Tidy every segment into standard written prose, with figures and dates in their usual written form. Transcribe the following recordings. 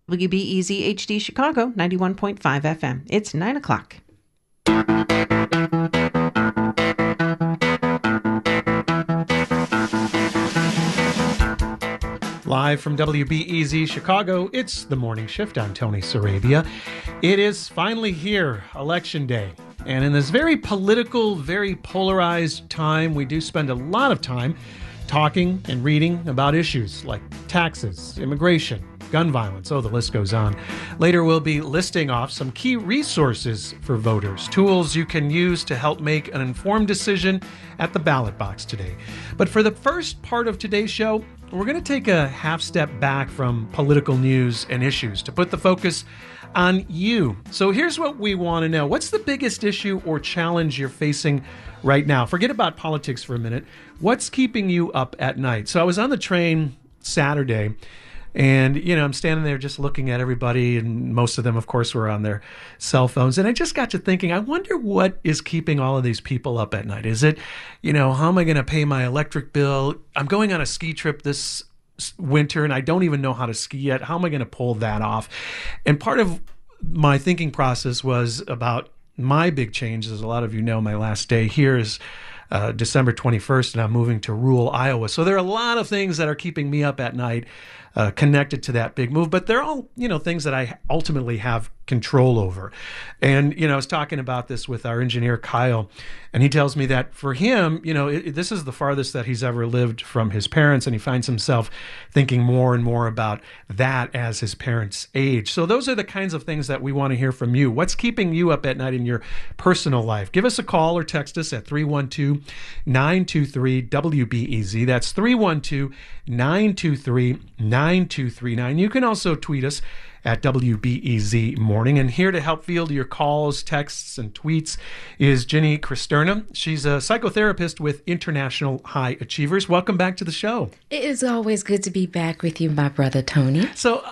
WBEZ HD Chicago, 91.5 FM. It's 9 o'clock. Live from WBEZ Chicago, it's the morning shift. I'm Tony Sarabia. It is finally here, Election Day. And in this very political, very polarized time, we do spend a lot of time talking and reading about issues like taxes, immigration, gun violence. Oh, the list goes on. Later, we'll be listing off some key resources for voters, tools you can use to help make an informed decision at the ballot box today. But for the first part of today's show, we're going to take a half step back from political news and issues to put the focus on you. So here's what we want to know. What's the biggest issue or challenge you're facing right now? Forget about politics for a minute. What's keeping you up at night? So I was on the train Saturday, and, I'm standing there just looking at everybody, and most of them, of course, were on their cell phones. And I just got to thinking, I wonder what is keeping all of these people up at night. Is it, how am I going to pay my electric bill? I'm going on a ski trip this winter, and I don't even know how to ski yet. How am I going to pull that off? And part of my thinking process was about my big change. As a lot of you know, my last day here is December 21st, and I'm moving to rural Iowa. So there are a lot of things that are keeping me up at night connected to that big move, but they're all, things that I ultimately have control over. And, I was talking about this with our engineer, Kyle, and he tells me that for him, this is the farthest that he's ever lived from his parents, and he finds himself thinking more and more about that as his parents age. So those are the kinds of things that we want to hear from you. What's keeping you up at night in your personal life? Give us a call or text us at 312-923-WBEZ. That's 312-923-9239. You can also tweet us at WBEZ Morning. And here to help field your calls, texts, and tweets is Jinnie Cristerna. She's a psychotherapist with International High Achievers. Welcome back to the show. It is always good to be back with you, my brother Tony. So,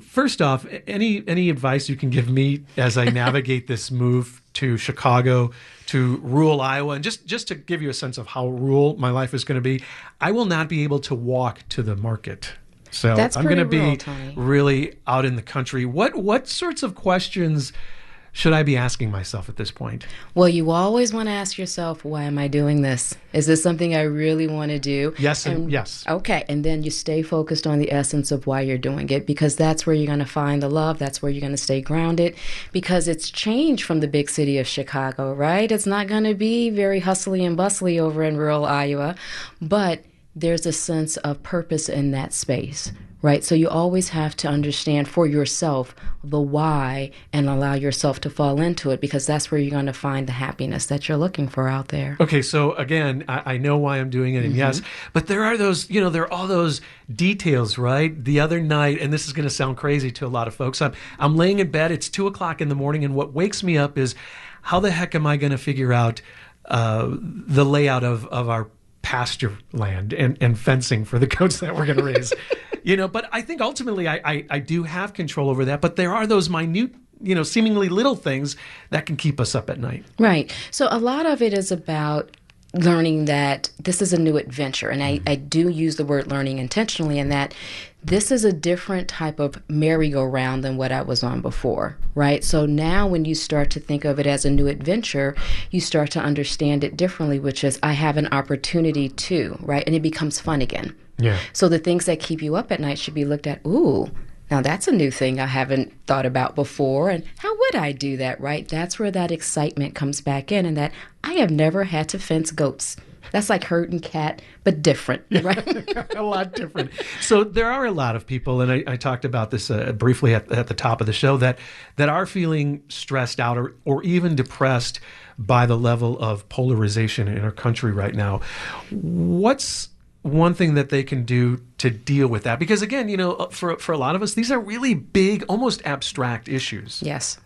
first off, any advice you can give me as I navigate this move to Chicago, to rural Iowa? And just to give you a sense of how rural my life is going to be, I will not be able to walk to the market. So I'm going to be really out in the country. What sorts of questions should I be asking myself at this point? Well, you always want to ask yourself, why am I doing this? Is this something I really want to do? Yes and yes. Okay, and then you stay focused on the essence of why you're doing it, because that's where you're going to find the love. That's where you're going to stay grounded, because it's changed from the big city of Chicago, right? It's not going to be very hustly and bustly over in rural Iowa, but there's a sense of purpose in that space, right? So you always have to understand for yourself the why and allow yourself to fall into it, because that's where you're going to find the happiness that you're looking for out there. Okay, so again, I know why I'm doing it, and yes, but there are those, there are all those details, right? The other night, and this is going to sound crazy to a lot of folks, I'm laying in bed, it's 2 o'clock in the morning, and what wakes me up is, how the heck am I going to figure out the layout of our pasture land and fencing for the goats that we're going to raise? But I think ultimately I do have control over that, but there are those minute, seemingly little things that can keep us up at night. Right. So a lot of it is about learning that this is a new adventure. And I do use the word learning intentionally, in that this is a different type of merry-go-round than what I was on before, right? So now when you start to think of it as a new adventure, you start to understand it differently, which is I have an opportunity to, right? And it becomes fun again. Yeah. So the things that keep you up at night should be looked at, ooh, now that's a new thing I haven't thought about before. And how would I do that, right? That's where that excitement comes back in, and that I have never had to fence goats. That's like herding cat, but different, right? A lot different. So there are a lot of people, and I talked about this briefly at the top of the show, that are feeling stressed out or even depressed by the level of polarization in our country right now. What's one thing that they can do to deal with that? Because again, for a lot of us, these are really big, almost abstract issues. Yes.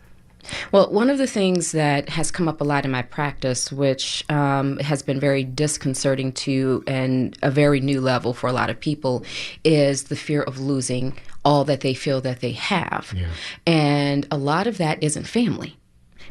Well, one of the things that has come up a lot in my practice, which has been very disconcerting to and a very new level for a lot of people, is the fear of losing all that they feel that they have. Yeah. And a lot of that isn't family.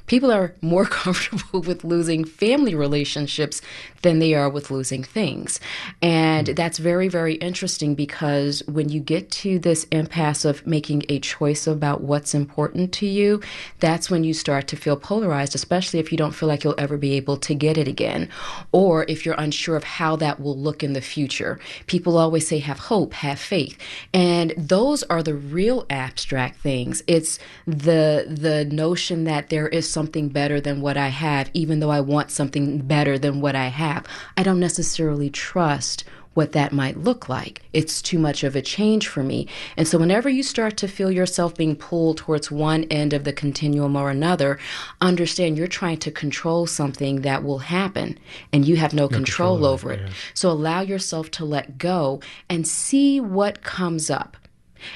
People are more comfortable with losing family relationships than they are with losing things. And that's very, very interesting, because when you get to this impasse of making a choice about what's important to you, that's when you start to feel polarized, especially if you don't feel like you'll ever be able to get it again, or if you're unsure of how that will look in the future. People always say, have hope, have faith. And those are the real abstract things. It's the notion that there is something better than what I have, even though I want something better than what I have. I don't necessarily trust what that might look like. It's too much of a change for me. And so whenever you start to feel yourself being pulled towards one end of the continuum or another, understand you're trying to control something that will happen and you have no control over it. Yeah. So allow yourself to let go and see what comes up.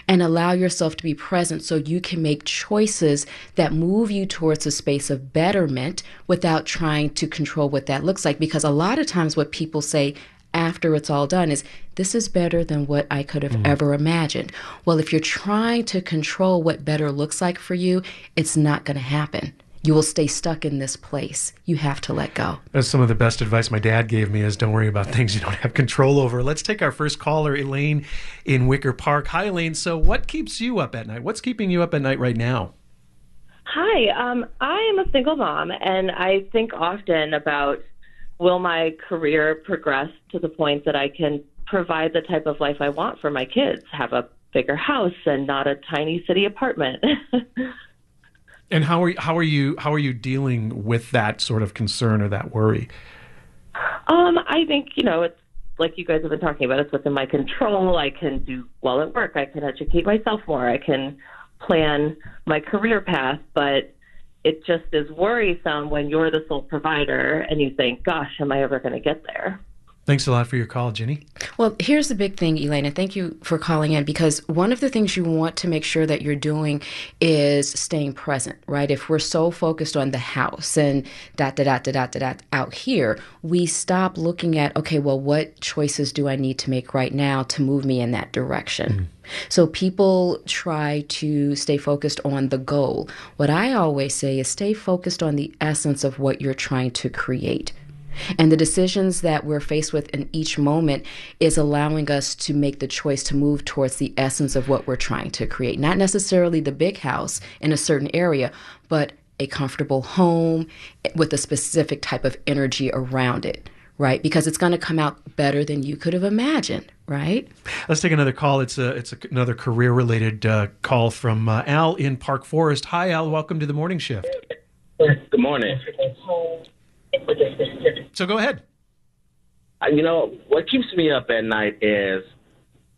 And allow yourself to be present so you can make choices that move you towards a space of betterment without trying to control what that looks like. Because a lot of times what people say after it's all done is, this is better than what I could have ever imagined. Well, if you're trying to control what better looks like for you, it's not going to happen. You will stay stuck in this place. You have to let go. That's some of the best advice my dad gave me, is don't worry about things you don't have control over. Let's take our first caller, Elaine in Wicker Park. Hi, Elaine. So what keeps you up at night? What's keeping you up at night right now? Hi. I am a single mom, and I think often about, will my career progress to the point that I can provide the type of life I want for my kids, have a bigger house and not a tiny city apartment. And how are you dealing with that sort of concern or that worry? I think, it's like you guys have been talking about, it's within my control. I can do well at work. I can educate myself more. I can plan my career path, but it just is worrisome when you're the sole provider and you think, gosh, am I ever going to get there? Thanks a lot for your call, Jinnie. Well, here's the big thing, Elaine, and thank you for calling in, because one of the things you want to make sure that you're doing is staying present, right? If we're so focused on the house and out here, we stop looking at, okay, well, what choices do I need to make right now to move me in that direction? So people try to stay focused on the goal. What I always say is stay focused on the essence of what you're trying to create. And the decisions that we're faced with in each moment is allowing us to make the choice to move towards the essence of what we're trying to create. Not necessarily the big house in a certain area, but a comfortable home with a specific type of energy around it, right? Because it's going to come out better than you could have imagined, right? Let's take another call. It's another career-related call from Al in Park Forest. Hi, Al. Welcome to the Morning Shift. Good morning. So go ahead. What keeps me up at night is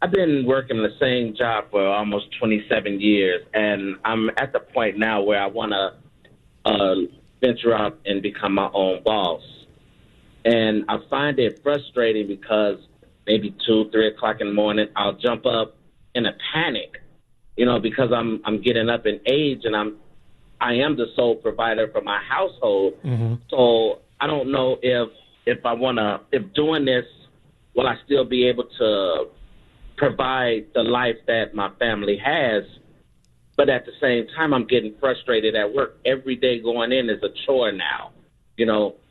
I've been working the same job for almost 27 years, and I'm at the point now where I want to venture out and become my own boss. And I find it frustrating because maybe 2, 3 o'clock in the morning, I'll jump up in a panic, because I'm getting up in age and I am the sole provider for my household. Mm-hmm. So I don't know if doing this, will I still be able to provide the life that my family has? But at the same time, I'm getting frustrated at work. Every day going in is a chore now,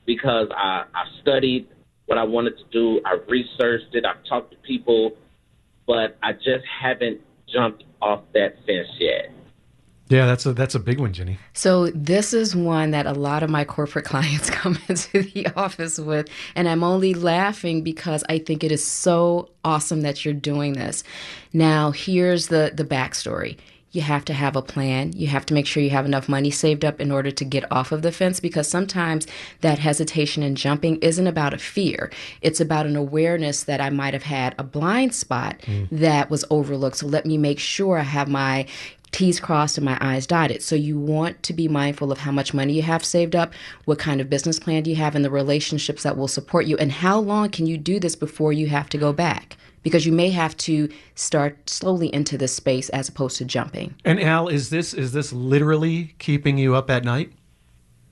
because I studied what I wanted to do. I researched it. I've talked to people, but I just haven't jumped off that fence yet. Yeah, that's a big one, Jinnie. So this is one that a lot of my corporate clients come into the office with, and I'm only laughing because I think it is so awesome that you're doing this. Now, here's the backstory. You have to have a plan. You have to make sure you have enough money saved up in order to get off of the fence, because sometimes that hesitation and jumping isn't about a fear. It's about an awareness that I might have had a blind spot that was overlooked. So let me make sure I have my T's crossed and my I's dotted. So you want to be mindful of how much money you have saved up, what kind of business plan do you have, and the relationships that will support you, and how long can you do this before you have to go back? Because you may have to start slowly into this space as opposed to jumping. And Al, is this literally keeping you up at night?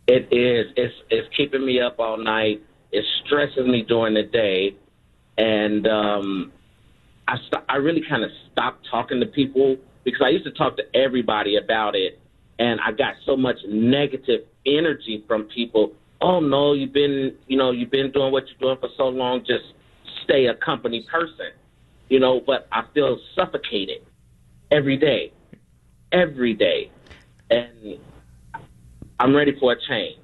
It is. It's keeping me up all night. It stresses me during the day, and I really kind of stopped talking to people, because I used to talk to everybody about it, And I got so much negative energy from people. Oh no, you've been doing what you're doing for so long. Just stay a company person, but I feel suffocated every day, and I'm ready for a change.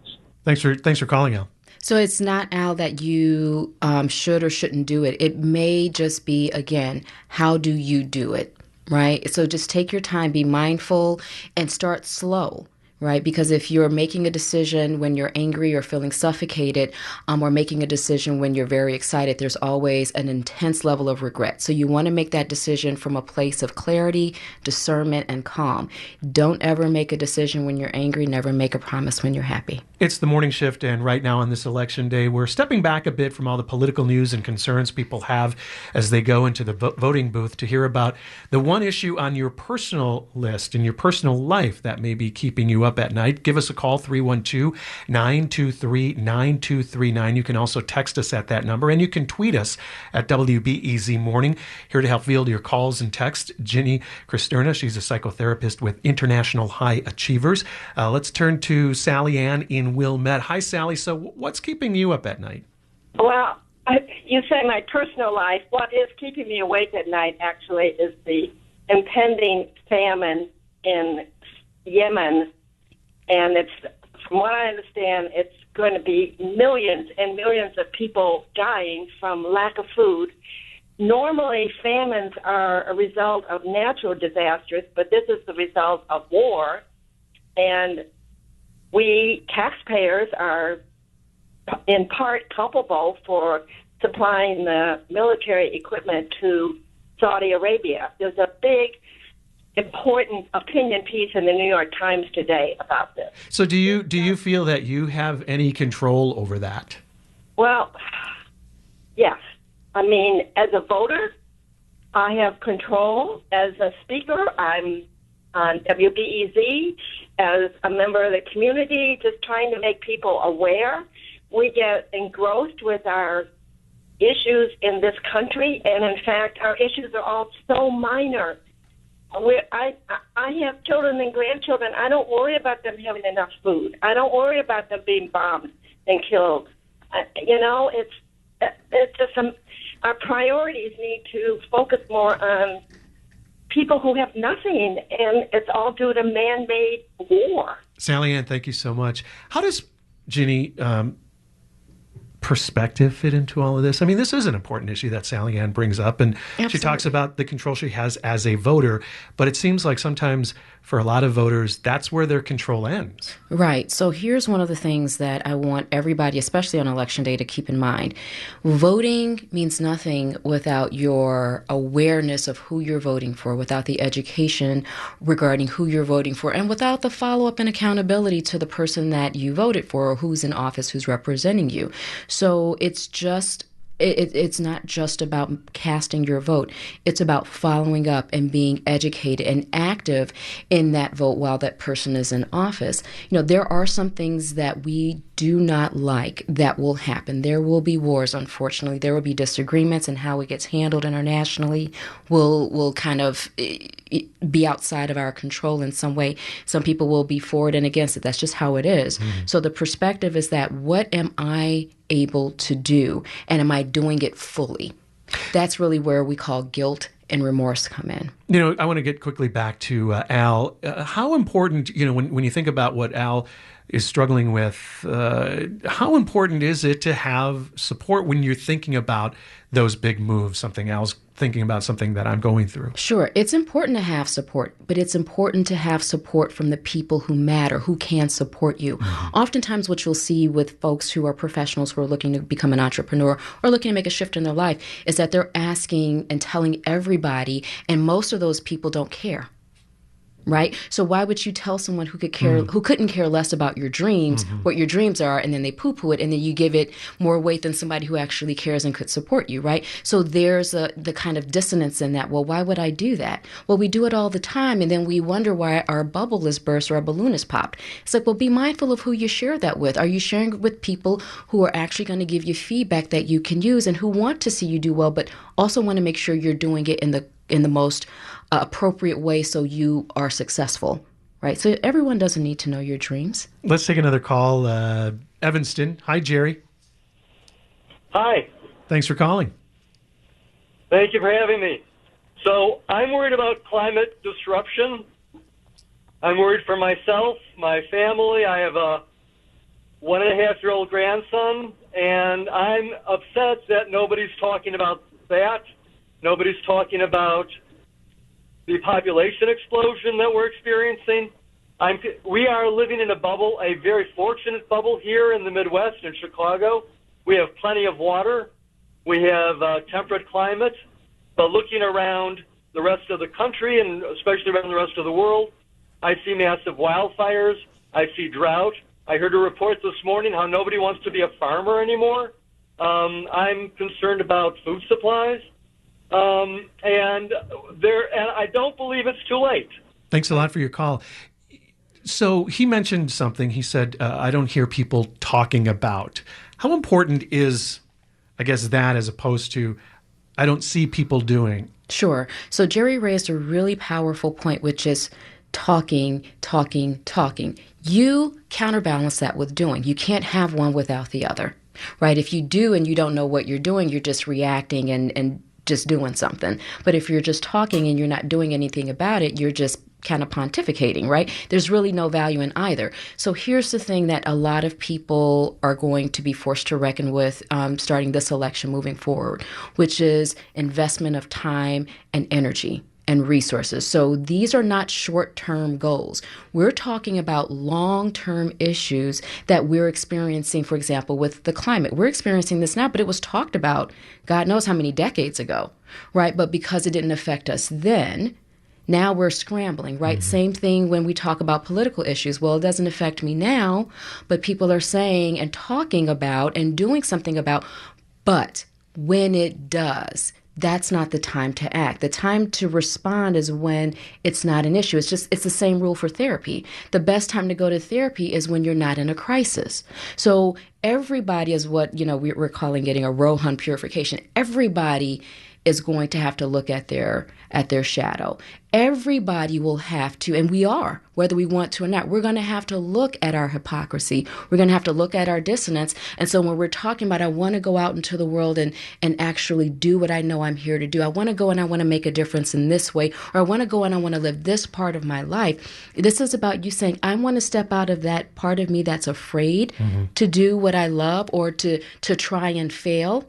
Thanks for calling, Al. So it's not, Al, that you should or shouldn't do it. It may just be, again, how do you do it, right? So just take your time, be mindful, and start slow. Right? Because if you're making a decision when you're angry or feeling suffocated, or making a decision when you're very excited, there's always an intense level of regret. So you want to make that decision from a place of clarity, discernment, and calm. Don't ever make a decision when you're angry. Never make a promise when you're happy. It's the morning shift, and right now on this election day, we're stepping back a bit from all the political news and concerns people have as they go into the voting booth to hear about the one issue on your personal list in your personal life that may be keeping you up at night. Give us a call, 312-923-9239. You can also text us at that number, and you can tweet us at WBEZ Morning. Here to help field your calls and texts, Jinnie Cristerna. She's a psychotherapist with International High Achievers. Let's turn to Sally Ann in Wilmette. Hi, Sally. So what's keeping you up at night? Well, you say my personal life. What is keeping me awake at night, actually, is the impending famine in Yemen. And from what I understand, it's going to be millions and millions of people dying from lack of food. Normally, famines are a result of natural disasters, but this is the result of war. And we taxpayers are in part culpable for supplying the military equipment to Saudi Arabia. There's a big, important opinion piece in the New York Times today about this. So do you feel that you have any control over that? Well, yes. I mean, as a voter, I have control. As a speaker, I'm on WBEZ. As a member of the community, just trying to make people aware. We get engrossed with our issues in this country, and in fact, our issues are all so minor. I have children and grandchildren. I don't worry about them having enough food. I don't worry about them being bombed and killed. It's just our priorities need to focus more on people who have nothing, and it's all due to man-made war. Sally Ann, thank you so much. How does, Jinnie, perspective fit into all of this? I mean, this is an important issue that Sally Ann brings up, and Absolutely. She talks about the control she has as a voter, but it seems like sometimes for a lot of voters, that's where their control ends. Right. So here's one of the things that I want everybody, especially on Election Day, to keep in mind. Voting means nothing without your awareness of who you're voting for, without the education regarding who you're voting for, and without the follow-up and accountability to the person that you voted for or who's in office, who's representing you. So it's not just about casting your vote. It's about following up and being educated and active in that vote while that person is in office. There are some things that we do not like that will happen. There will be wars, unfortunately. There will be disagreements, and how it gets handled internationally will kind of be outside of our control in some way. Some people will be for it and against it. That's just how it is. So the perspective is that, what am I able to do, and am I doing it fully? That's really where we call guilt and remorse come in. I want to get quickly back to Al. How important, when you think about what Al is struggling with, how important is it to have support when you're thinking about those big moves, something Al's thinking about, something that I'm going through? Sure. It's important to have support, but it's important to have support from the people who matter, who can support you. Oftentimes what you'll see with folks who are professionals who are looking to become an entrepreneur or looking to make a shift in their life is that they're asking and telling everybody, and most of those people don't care. Right? So why would you tell someone who couldn't care less about your dreams, what your dreams are, and then they poo-poo it, and then you give it more weight than somebody who actually cares and could support you, right? So there's the kind of dissonance in that. Well, why would I do that? Well, we do it all the time, and then we wonder why our bubble is burst or our balloon is popped. It's like, well, be mindful of who you share that with. Are you sharing it with people who are actually going to give you feedback that you can use and who want to see you do well, but also want to make sure you're doing it in the most appropriate way so you are successful, right? So everyone doesn't need to know your dreams. Let's take another call. Evanston. Hi, Jerry. Hi. Thanks for calling. Thank you for having me. So I'm worried about climate disruption. I'm worried for myself, my family. I have a 1.5-year-old grandson, and I'm upset that nobody's talking about that. Nobody's talking about the population explosion that we're experiencing. We are living in a bubble, a very fortunate bubble here in the Midwest in Chicago. We have plenty of water. We have temperate climate. But looking around the rest of the country, and especially around the rest of the world, I see massive wildfires. I see drought. I heard a report this morning how nobody wants to be a farmer anymore. I'm concerned about food supplies. And I don't believe it's too late. Thanks a lot for your call. So he mentioned something. He said, I don't hear people talking about. How important is, I guess, that as opposed to I don't see people doing? Sure. So Jerry raised a really powerful point, which is talking, talking, talking. You counterbalance that with doing. You can't have one without the other, right? If you do and you don't know what you're doing, you're just reacting and just doing something. But if you're just talking and you're not doing anything about it, you're just kind of pontificating, right? There's really no value in either. So here's the thing that a lot of people are going to be forced to reckon with starting this election moving forward, which is investment of time and energy and resources. So these are not short-term goals. We're talking about long-term issues that we're experiencing, for example, with the climate. We're experiencing this now, but it was talked about God knows how many decades ago, right? But because it didn't affect us then, now we're scrambling, right? Mm-hmm. Same thing when we talk about political issues. Well, it doesn't affect me now, but people are saying and talking about and doing something about, but when it does, that's not the time to act. The time to respond is when it's not an issue. It's the same rule for therapy. The best time to go to therapy is when you're not in a crisis. So everybody is what, we're calling getting a Rohan purification. Everybody is going to have to look at their shadow. Everybody will have to, and we are, whether we want to or not, we're going to have to look at our hypocrisy. We're going to have to look at our dissonance. And so when we're talking about, I want to go out into the world and actually do what I know I'm here to do. I want to go and I want to make a difference in this way, or I want to go and I want to live this part of my life. This is about you saying, I want to step out of that part of me that's afraid to do what I love or to try and fail.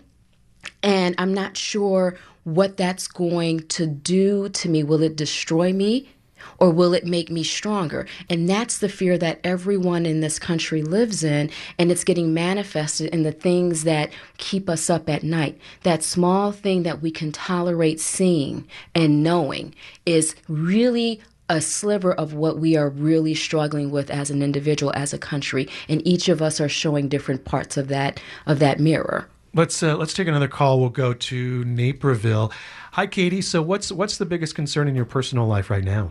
And I'm not sure what that's going to do to me. Will it destroy me or will it make me stronger? And that's the fear that everyone in this country lives in. And it's getting manifested in the things that keep us up at night. That small thing that we can tolerate seeing and knowing is really a sliver of what we are really struggling with as an individual, as a country. And each of us are showing different parts of that mirror. Let's take another call. We'll go to Naperville. Hi, Katie. So what's the biggest concern in your personal life right now?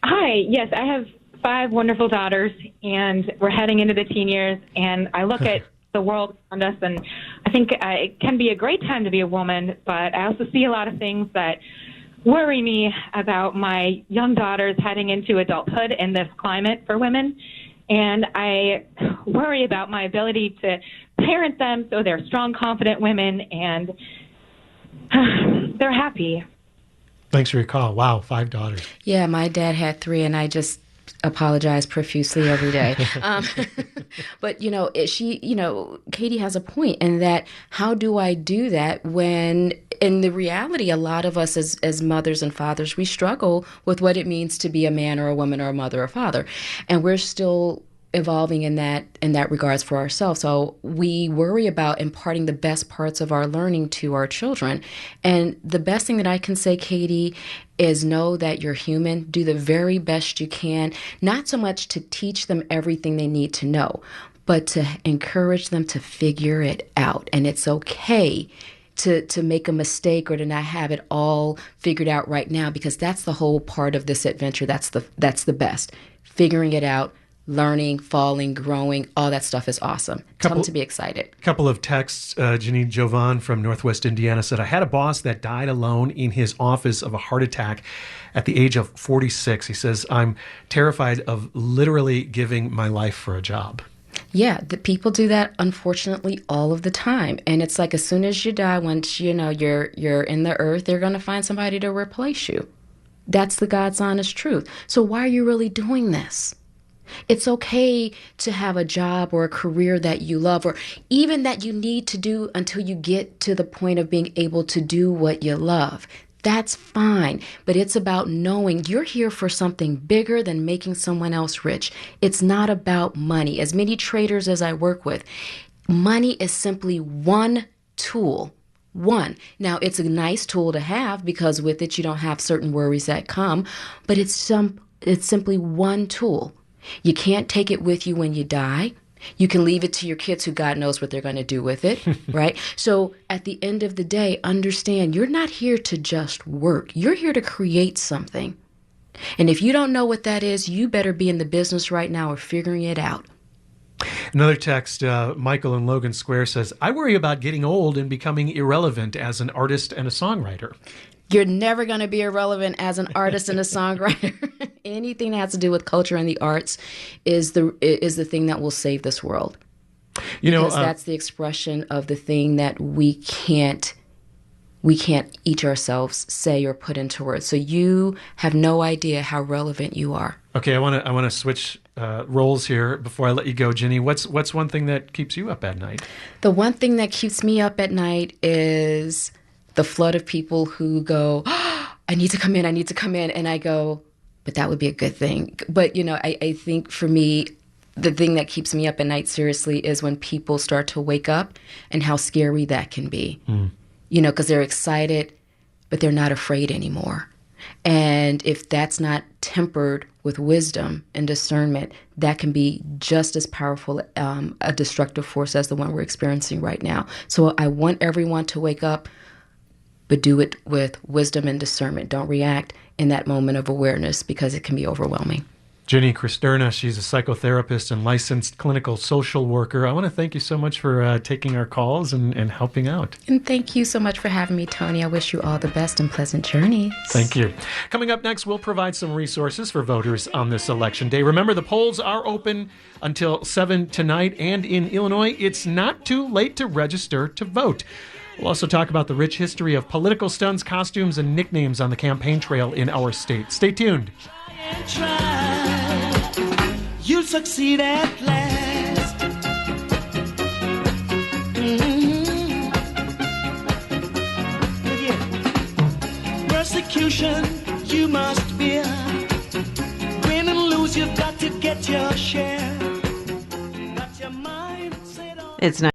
Hi. Yes, I have 5 wonderful daughters, and we're heading into the teen years. And I look at the world around us, and I think it can be a great time to be a woman, but I also see a lot of things that worry me about my young daughters heading into adulthood in this climate for women. And I worry about my ability to parent them so they're strong, confident women, and they're happy. Thanks for your call. Wow, 5 daughters. Yeah, my dad had 3, and I just apologize profusely every day. But, Katie has a point in that how do I do that when, in the reality, a lot of us as mothers and fathers, we struggle with what it means to be a man or a woman or a mother or father. And we're still evolving in that regards for ourselves. So we worry about imparting the best parts of our learning to our children. And the best thing that I can say, Katie, is know that you're human. Do the very best you can, not so much to teach them everything they need to know, but to encourage them to figure it out. And it's okay to make a mistake or to not have it all figured out right now, because that's the whole part of this adventure. That's the best. Figuring it out, learning, falling, growing, all that stuff is awesome. Tell them to be excited. A couple of texts. Janine Jovan from Northwest Indiana said, I had a boss that died alone in his office of a heart attack at the age of 46. He says, I'm terrified of literally giving my life for a job. Yeah, the people do that, unfortunately, all of the time. And it's like as soon as you die, once you're in the earth, they're going to find somebody to replace you. That's the God's honest truth. So why are you really doing this? It's okay to have a job or a career that you love, or even that you need to do until you get to the point of being able to do what you love. That's fine, but it's about knowing you're here for something bigger than making someone else rich. It's not about money. As many traders as I work with, money is simply one tool. One. Now, it's a nice tool to have because with it you don't have certain worries that come, but it's simply one tool. You can't take it with you when you die. You can leave it to your kids who God knows what they're going to do with it, right? So at the end of the day, understand you're not here to just work. You're here to create something. And if you don't know what that is, you better be in the business right now of figuring it out. Another text, Michael in Logan Square says, I worry about getting old and becoming irrelevant as an artist and a songwriter. You're never going to be irrelevant as an artist and a songwriter. Anything that has to do with culture and the arts is the thing that will save this world. Because that's the expression of the thing that we can't each ourselves say or put into words. So you have no idea how relevant you are. Okay, I want to switch roles here before I let you go, Jinnie. What's one thing that keeps you up at night? The one thing that keeps me up at night is the flood of people who go, oh, I need to come in, and I go, but that would be a good thing. But, I think for me, the thing that keeps me up at night, seriously, is when people start to wake up and how scary that can be. Because they're excited, but they're not afraid anymore. And if that's not tempered with wisdom and discernment, that can be just as powerful a destructive force as the one we're experiencing right now. So I want everyone to wake up, but do it with wisdom and discernment. Don't react in that moment of awareness because it can be overwhelming. Jinnie Cristerna, she's a psychotherapist and licensed clinical social worker. I want to thank you so much for taking our calls and helping out. And thank you so much for having me, Tony. I wish you all the best and pleasant journeys. Thank you. Coming up next, we'll provide some resources for voters on this election day. Remember, the polls are open until 7 tonight, and in Illinois, it's not too late to register to vote. We'll also talk about the rich history of political stunts, costumes, and nicknames on the campaign trail in our state. Stay tuned. You'll succeed at last. Yeah. Persecution you must bear. Win and lose, you've got to get your share. Got your mind set on. It's not